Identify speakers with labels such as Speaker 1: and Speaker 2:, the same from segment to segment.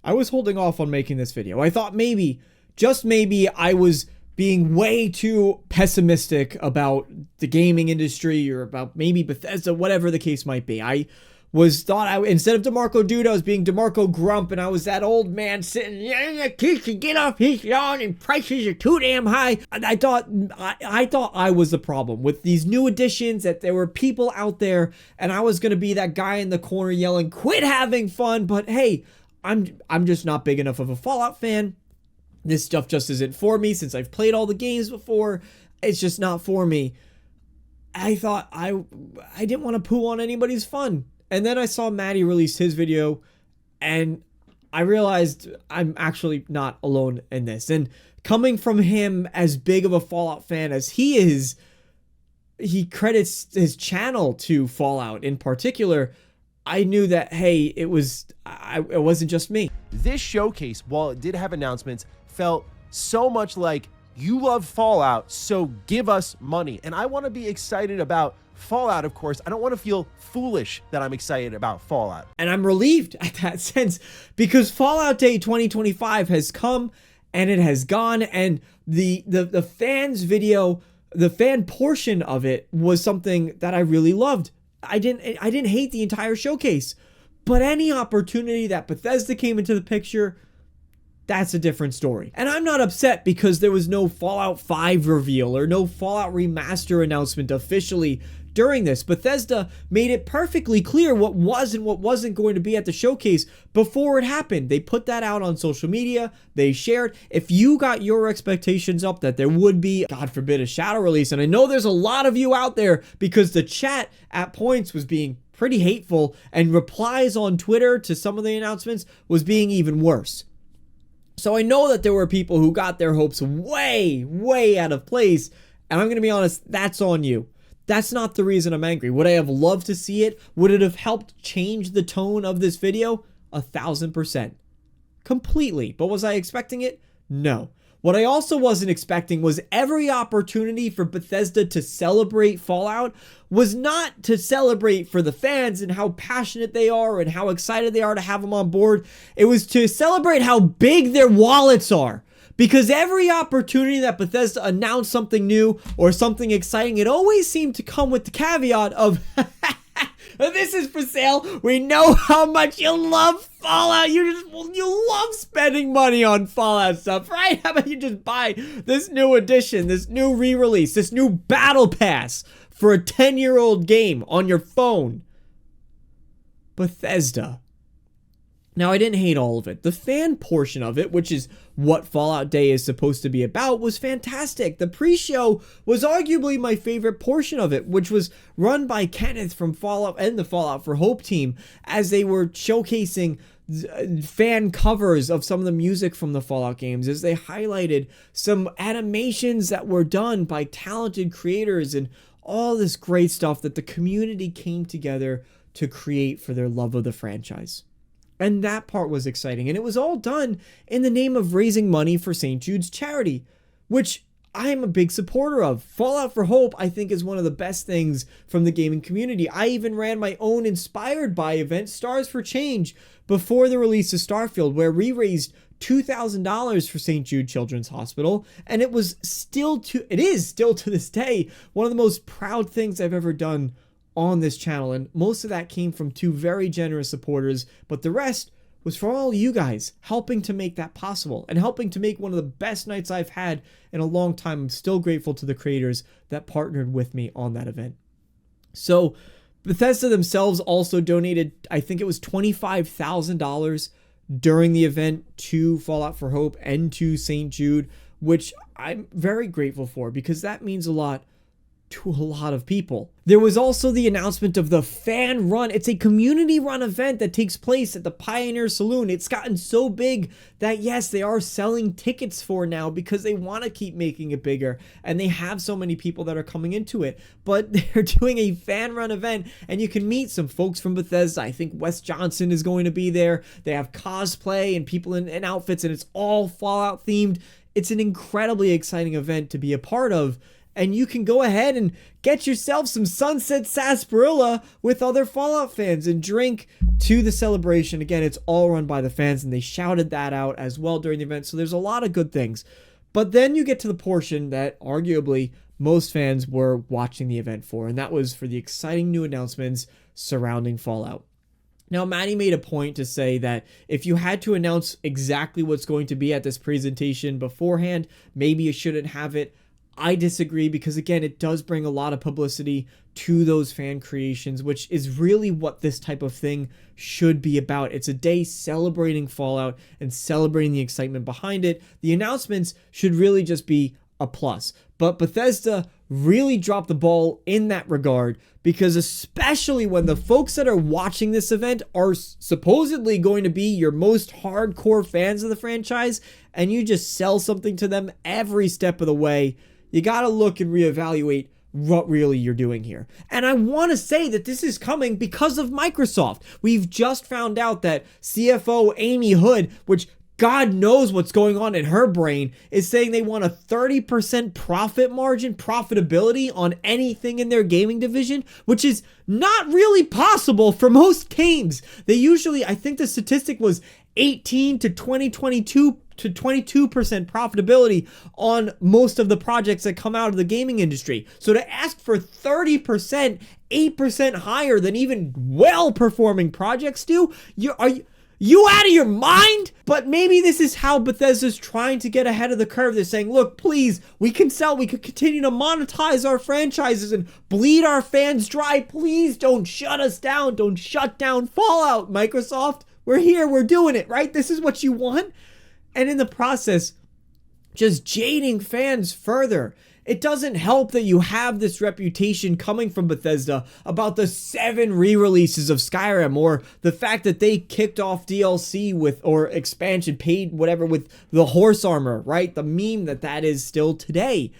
Speaker 1: I was holding off on making this video. I thought maybe, just maybe, I was being way too pessimistic about the gaming industry or about maybe Bethesda, whatever the case might be. Instead of DeMarco Dude, I was being DeMarco Grump, and I was that old man sitting, yeah, kids can get off his lawn and prices are too damn high. And I thought I was the problem with these new additions, that there were people out there, and I was going to be that guy in the corner yelling, quit having fun. But hey, I'm just not big enough of a Fallout fan. This stuff just isn't for me since I've played all the games before. It's just not for me. I thought I didn't want to poo on anybody's fun. And then I saw Maddie release his video, and I realized I'm actually not alone in this. And coming from him, as big of a Fallout fan as he is, he credits his channel to Fallout in particular. I knew that, hey, it wasn't just me.
Speaker 2: This showcase, while it did have announcements, felt so much like, you love Fallout, so give us money. And I want to be excited about Fallout, of course. I don't want to feel foolish that I'm excited about Fallout.
Speaker 1: And I'm relieved at that sense, because Fallout Day 2025 has come and it has gone, and the fans video, the fan portion of it was something that I really loved. I didn't hate the entire showcase, but any opportunity that Bethesda came into the picture, that's a different story. And I'm not upset because there was no Fallout 5 reveal or no Fallout Remaster announcement officially during this. Bethesda made it perfectly clear what was and what wasn't going to be at the showcase before it happened. They put that out on social media. They shared. If you got your expectations up that there would be, God forbid, a shadow release, and I know there's a lot of you out there because the chat at points was being pretty hateful, and replies on Twitter to some of the announcements was being even worse. So I know that there were people who got their hopes way, way out of place, and I'm going to be honest, that's on you. That's not the reason I'm angry. Would I have loved to see it? Would it have helped change the tone of this video? 1,000%. Completely. But was I expecting it? No. What I also wasn't expecting was every opportunity for Bethesda to celebrate Fallout was not to celebrate for the fans and how passionate they are and how excited they are to have them on board. It was to celebrate how big their wallets are. Because every opportunity that Bethesda announced something new or something exciting, it always seemed to come with the caveat of, this is for sale. We know how much you love Fallout. You love spending money on Fallout stuff, right? How about you just buy this new edition, this new re-release, this new battle pass for a 10-year-old game on your phone? Bethesda. Now, I didn't hate all of it. The fan portion of it, which is what Fallout Day is supposed to be about, was fantastic. The pre-show was arguably my favorite portion of it, which was run by Kenneth from Fallout and the Fallout for Hope team, as they were showcasing fan covers of some of the music from the Fallout games, as they highlighted some animations that were done by talented creators and all this great stuff that the community came together to create for their love of the franchise. And that part was exciting. And it was all done in the name of raising money for St. Jude's charity, which I am a big supporter of. Fallout for Hope, I think, is one of the best things from the gaming community. I even ran my own inspired by event, Stars for Change, before the release of Starfield, where we raised $2,000 for St. Jude Children's Hospital. And it is still to this day, one of the most proud things I've ever done on this channel, and most of that came from two very generous supporters, but the rest was from all you guys helping to make that possible and helping to make one of the best nights I've had in a long time. I'm still grateful to the creators that partnered with me on that event. So Bethesda themselves also donated, I think it was $25,000 during the event to Fallout for Hope and to St. Jude, which I'm very grateful for because that means a lot to a lot of people. There was also the announcement of the fan run. It's a community run event that takes place at the Pioneer Saloon. It's gotten so big that yes, they are selling tickets for now because they want to keep making it bigger and they have so many people that are coming into it. But they're doing a fan run event and you can meet some folks from Bethesda. I think Wes Johnson is going to be there. They have cosplay and people in outfits and it's all Fallout themed. It's an incredibly exciting event to be a part of. And you can go ahead and get yourself some Sunset Sarsaparilla with other Fallout fans and drink to the celebration. Again, it's all run by the fans, and they shouted that out as well during the event. So there's a lot of good things. But then you get to the portion that arguably most fans were watching the event for, and that was for the exciting new announcements surrounding Fallout. Now, Maddie made a point to say that if you had to announce exactly what's going to be at this presentation beforehand, maybe you shouldn't have it. I disagree, because again, it does bring a lot of publicity to those fan creations, which is really what this type of thing should be about. It's a day celebrating Fallout and celebrating the excitement behind it. The announcements should really just be a plus. But Bethesda really dropped the ball in that regard, because especially when the folks that are watching this event are supposedly going to be your most hardcore fans of the franchise, and you just sell something to them every step of the way, you gotta look and reevaluate what really you're doing here. And I want to say that this is coming because of Microsoft. We've just found out that CFO Amy Hood, which God knows what's going on in her brain, is saying they want a 30% profit margin, profitability on anything in their gaming division, which is not really possible for most games. They usually, I think the statistic was 18 to 22% profitability on most of the projects that come out of the gaming industry. So to ask for 30%, 8% higher than even well-performing projects do, are you out of your mind? But maybe this is how Bethesda's trying to get ahead of the curve. They're saying, look, please, we can continue to monetize our franchises and bleed our fans dry. Please don't shut us down. Don't shut down Fallout, Microsoft. We're here. We're doing it, right? This is what you want. And in the process, just jading fans further. It doesn't help that you have this reputation coming from Bethesda about the 7 re-releases of Skyrim, or the fact that they kicked off DLC or expansion, paid whatever, with the horse armor, right? The meme that is still today.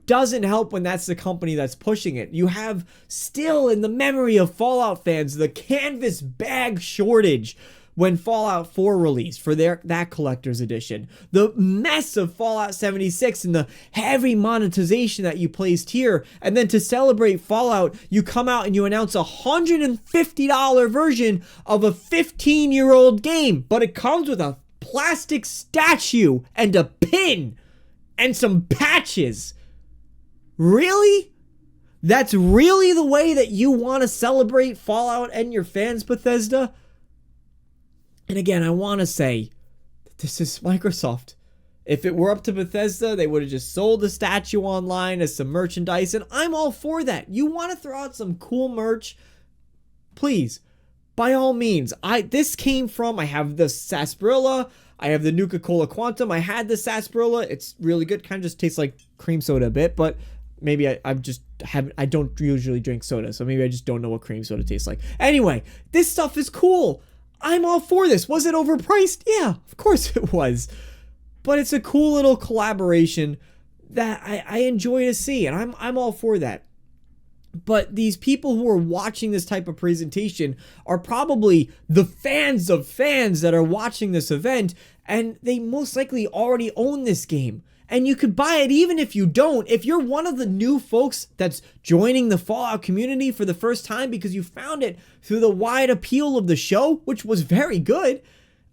Speaker 1: Doesn't help when that's the company that's pushing it. You have still in the memory of Fallout fans the canvas bag shortage when Fallout 4 released for that collector's edition. The mess of Fallout 76 and the heavy monetization that you placed here. And then to celebrate Fallout, you come out and you announce a $150 version of a 15-year-old game. But it comes with a plastic statue and a pin and some patches. Really? That's really the way that you want to celebrate Fallout and your fans, Bethesda? And again, I want to say that this is Microsoft. If it were up to Bethesda, they would have just sold the statue online as some merchandise, and I'm all for that. You want to throw out some cool merch? Please, by all means. I have the Sarsaparilla, I have the Nuka-Cola Quantum, I had the Sarsaparilla. It's really good, kind of just tastes like cream soda a bit, but maybe I don't usually drink soda, so maybe I just don't know what cream soda tastes like. Anyway, this stuff is cool. I'm all for this. Was it overpriced? Yeah, of course it was. But it's a cool little collaboration that I enjoy to see, and I'm all for that. But these people who are watching this type of presentation are probably the fans of fans that are watching this event, and they most likely already own this game. And you could buy it even if you don't. If you're one of the new folks that's joining the Fallout community for the first time because you found it through the wide appeal of the show, which was very good,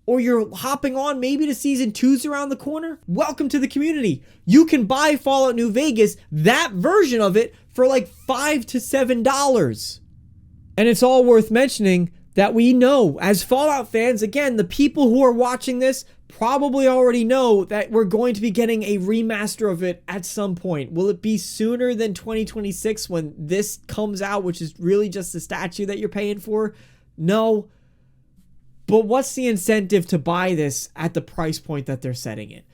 Speaker 1: or you're hopping on maybe to Season 2's around the corner, welcome to the community. You can buy Fallout New Vegas, that version of it, for like $5 to $7. And it's all worth mentioning that we know, as Fallout fans, again, the people who are watching this probably already know that we're going to be getting a remaster of it at some point. Will it be sooner than 2026 when this comes out, which is really just the statue that you're paying for? No. But what's the incentive to buy this at the price point that they're setting it?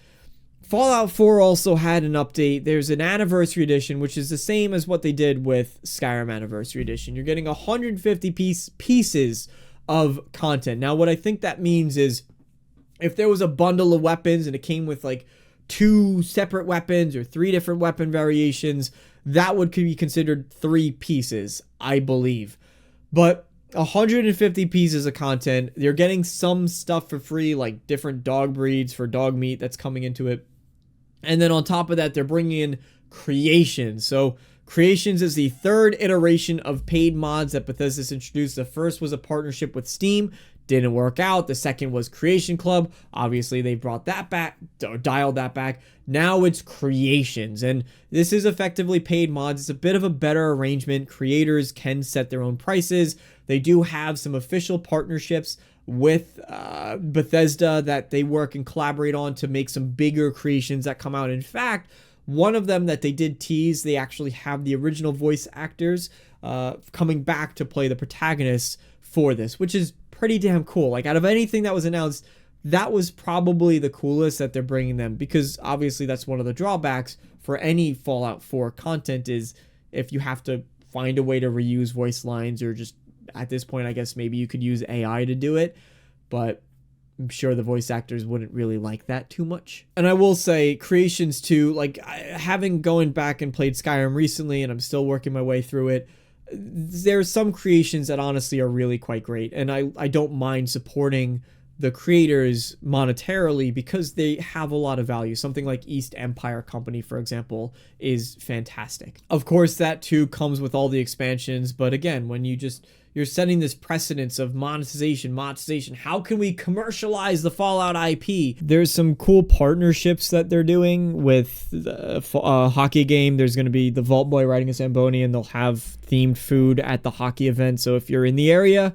Speaker 1: Fallout 4 also had an update. There's an Anniversary Edition, which is the same as what they did with Skyrim Anniversary Edition. You're getting 150 pieces of content. Now, what I think that means is if there was a bundle of weapons and it came with like 2 separate weapons or 3 different weapon variations, that would be considered 3 pieces, I believe. But 150 pieces of content. You're getting some stuff for free, like different dog breeds for dog meat that's coming into it. And then on top of that, they're bringing in creations. So Creations is the third iteration of paid mods that Bethesda's introduced. The first was a partnership with Steam. Didn't work out. The second was Creation Club. Obviously, they brought that back, or dialed that back. Now it's Creations, and this is effectively paid mods. It's a bit of a better arrangement. Creators can set their own prices. They do have some official partnerships with Bethesda that they work and collaborate on to make some bigger creations that come out. In fact, one of them that they did tease, they actually have the original voice actors coming back to play the protagonists for this, which is pretty damn cool. Like, out of anything that was announced, that was probably the coolest that they're bringing them, because obviously that's one of the drawbacks for any Fallout 4 content, is if you have to find a way to reuse voice lines, or just at this point, I guess maybe you could use AI to do it, but I'm sure the voice actors wouldn't really like that too much. And I will say, Creations 2, like, having going back and played Skyrim recently, and I'm still working my way through it, there's some creations that honestly are really quite great, and I don't mind supporting the creators monetarily because they have a lot of value. Something like East Empire Company, for example, is fantastic. Of course, that too comes with all the expansions, but again, when you're setting this precedence of monetization, how can we commercialize the Fallout IP? There's some cool partnerships that they're doing with a hockey game. There's going to be the Vault Boy riding a Zamboni, and they'll have themed food at the hockey event. So if you're in the area,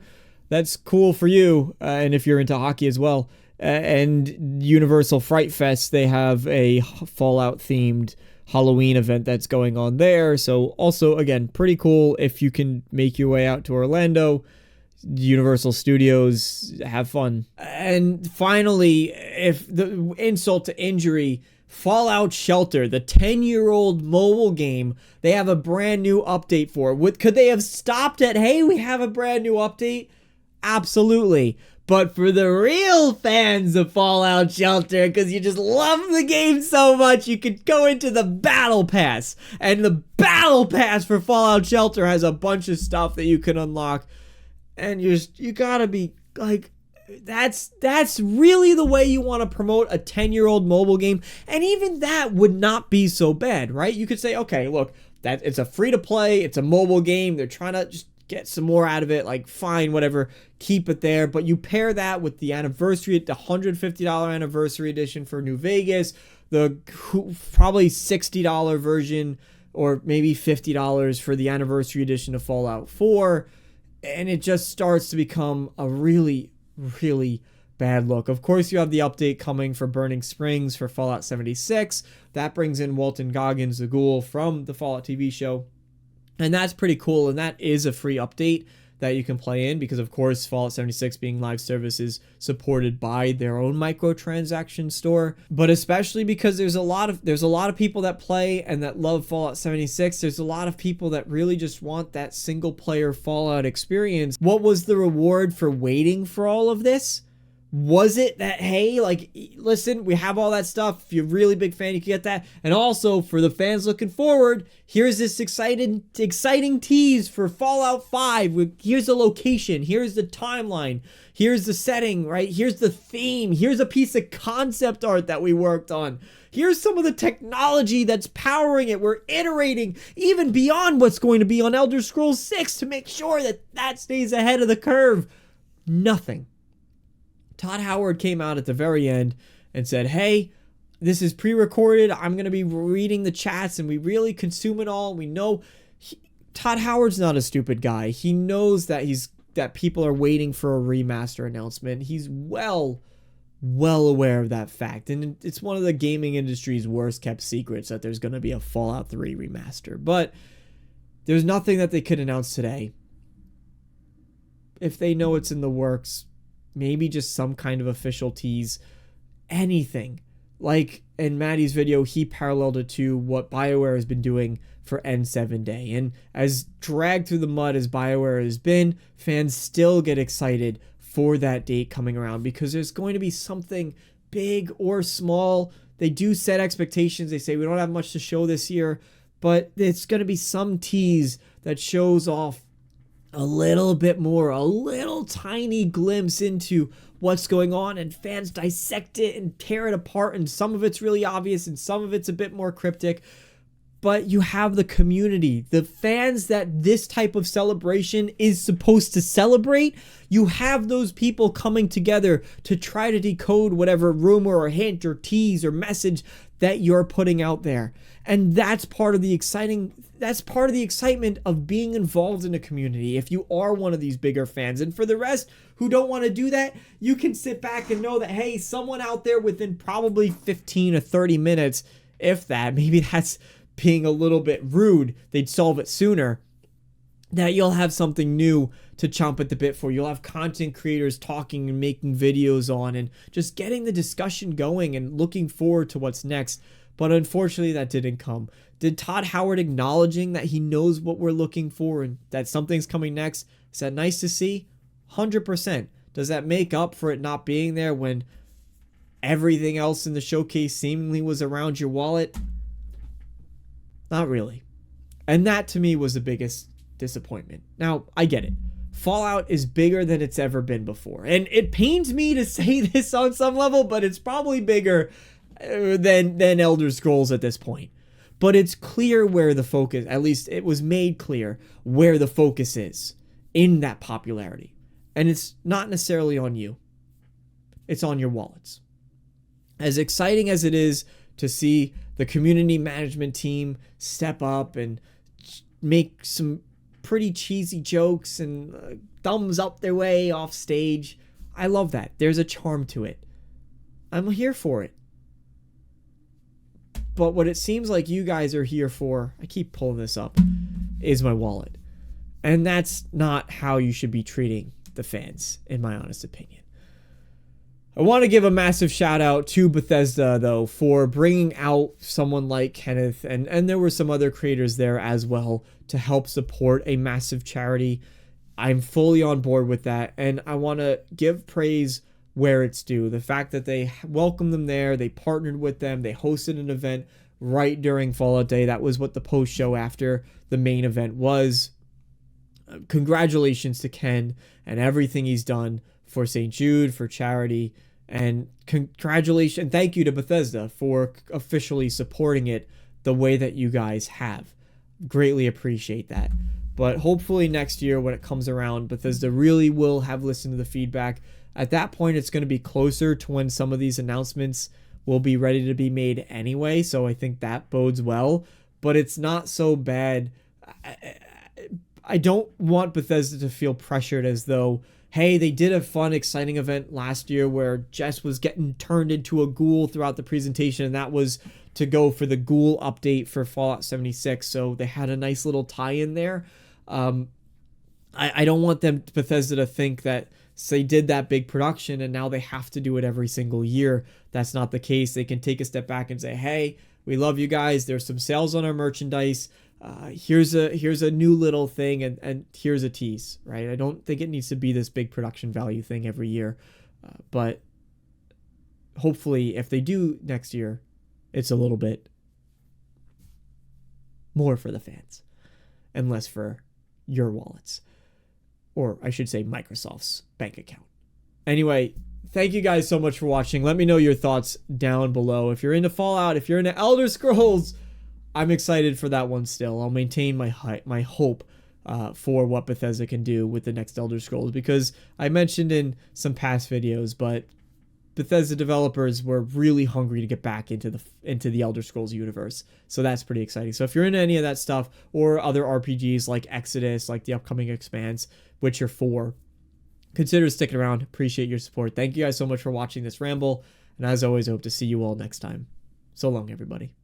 Speaker 1: that's cool for you, and if you're into hockey as well. And Universal Fright Fest, they have a Fallout-themed Halloween event that's going on there. So also, again, pretty cool if you can make your way out to Orlando. Universal Studios, have fun. And finally, if the insult to injury, Fallout Shelter, the 10-year-old mobile game, they have a brand new update for it. Could they have stopped at, hey, we have a brand new update? Absolutely. But for the real fans of Fallout Shelter, because you just love the game so much, you could go into the Battle Pass. And the Battle Pass for Fallout Shelter has a bunch of stuff that you can unlock. And you gotta be like, that's really the way you want to promote a 10-year-old mobile game. And even that would not be so bad, right? You could say, okay, look, that it's a free-to-play, it's a mobile game, they're trying to just get some more out of it, like, fine, whatever, keep it there. But you pair that with the anniversary, the $150 anniversary edition for New Vegas, the probably $60 version, or maybe $50 for the anniversary edition of Fallout 4, and it just starts to become a really, really bad look. Of course, you have the update coming for Burning Springs for Fallout 76. That brings in Walton Goggins, the ghoul from the Fallout TV show. And that's pretty cool, and that is a free update that you can play in, because of course Fallout 76 being live service is supported by their own microtransaction store. But especially because there's a lot of people that play and that love Fallout 76. There's a lot of people that really just want that single player Fallout experience. What was the reward for waiting for all of this? Was it that, hey, like, listen, we have all that stuff. If you're a really big fan, you can get that. And also, for the fans looking forward, here's this exciting tease for Fallout 5. Here's the location. Here's the timeline. Here's the setting, right? Here's the theme. Here's a piece of concept art that we worked on. Here's some of the technology that's powering it. We're iterating even beyond what's going to be on Elder Scrolls 6 to make sure that that stays ahead of the curve. Nothing. Todd Howard came out at the very end and said, hey, this is pre-recorded. I'm going to be reading the chats, and we really consume it all. We know Todd Howard's not a stupid guy. He knows that people are waiting for a remaster announcement. He's well aware of that fact. And it's one of the gaming industry's worst kept secrets that there's going to be a Fallout 3 remaster. But there's nothing that they could announce today. If they know it's in the works, maybe just some kind of official tease, anything. Like in Maddie's video, he paralleled it to what BioWare has been doing for N7 Day. And as dragged through the mud as BioWare has been, fans still get excited for that date coming around, because there's going to be something big or small. They do set expectations. They say we don't have much to show this year, but it's going to be some tease that shows off a little bit more, a little tiny glimpse into what's going on, and fans dissect it and tear it apart, and some of it's really obvious and some of it's a bit more cryptic. but you have the community, the fans that this type of celebration is supposed to celebrate. You have those people coming together to try to decode whatever rumor or hint or tease or message that you're putting out there. And that's part of the excitement of being involved in a community if you are one of these bigger fans. And for the rest who don't want to do that, you can sit back and know that, hey, someone out there within probably 15 or 30 minutes, if that, maybe that's being a little bit rude, they'd solve it sooner, that you'll have something new to chomp at the bit for. You'll have content creators talking and making videos on and just getting the discussion going and looking forward to what's next. But unfortunately, that didn't come. Did Todd Howard acknowledging that he knows what we're looking for and that something's coming next, is that nice to see? 100%. Does that make up for it not being there when everything else in the showcase seemingly was around your wallet? Not really. And that to me was the biggest disappointment. Now, I get it. Fallout is bigger than it's ever been before. And it pains me to say this on some level, but it's probably bigger than Elder Scrolls at this point. But it's clear where the focus, at least it was made clear where the focus is in that popularity. And it's not necessarily on you. It's on your wallets. As exciting as it is to see the community management team step up and make some pretty cheesy jokes and thumbs up their way off stage, I love that. There's a charm to it. I'm here for it. But what it seems like you guys are here for, I keep pulling this up, is my wallet. And that's not how you should be treating the fans, in my honest opinion. I want to give a massive shout out to Bethesda, though, for bringing out someone like Kenneth, and there were some other creators there as well to help support a massive charity. I'm fully on board with that, and I want to give praise where it's due. The fact that they welcomed them there, they partnered with them, they hosted an event right during Fallout Day. That was what the post show after the main event was. Congratulations to Ken and everything he's done for St. Jude, for charity, and congratulations and thank you to Bethesda for officially supporting it the way that you guys have. Greatly appreciate that. But hopefully next year when it comes around, Bethesda really will have listened to the feedback. At that point, it's going to be closer to when some of these announcements will be ready to be made anyway, so I think that bodes well. But it's not so bad. I don't want Bethesda to feel pressured as though, hey, they did a fun, exciting event last year where Jess was getting turned into a ghoul throughout the presentation, and that was to go for the ghoul update for Fallout 76, so they had a nice little tie-in there. I don't want Bethesda to think that they did that big production and now they have to do it every single year. That's not the case. They can take a step back and say, hey, we love you guys. There's some sales on our merchandise. Here's a new little thing and here's a tease, right? I don't think it needs to be this big production value thing every year. But hopefully if they do next year, it's a little bit more for the fans and less for your wallets. Or I should say Microsoft's bank account. Anyway, thank you guys so much for watching. Let me know your thoughts down below. If you're into Fallout, if you're into Elder Scrolls, I'm excited for that one still. I'll maintain my hope for what Bethesda can do with the next Elder Scrolls, because I mentioned in some past videos, but Bethesda developers were really hungry to get back into the Elder Scrolls universe. So that's pretty exciting. So if you're into any of that stuff or other RPGs like Exodus, like the upcoming Expanse, Witcher 4, consider sticking around. Appreciate your support. Thank you guys so much for watching this ramble. And as always, I hope to see you all next time. So long, everybody.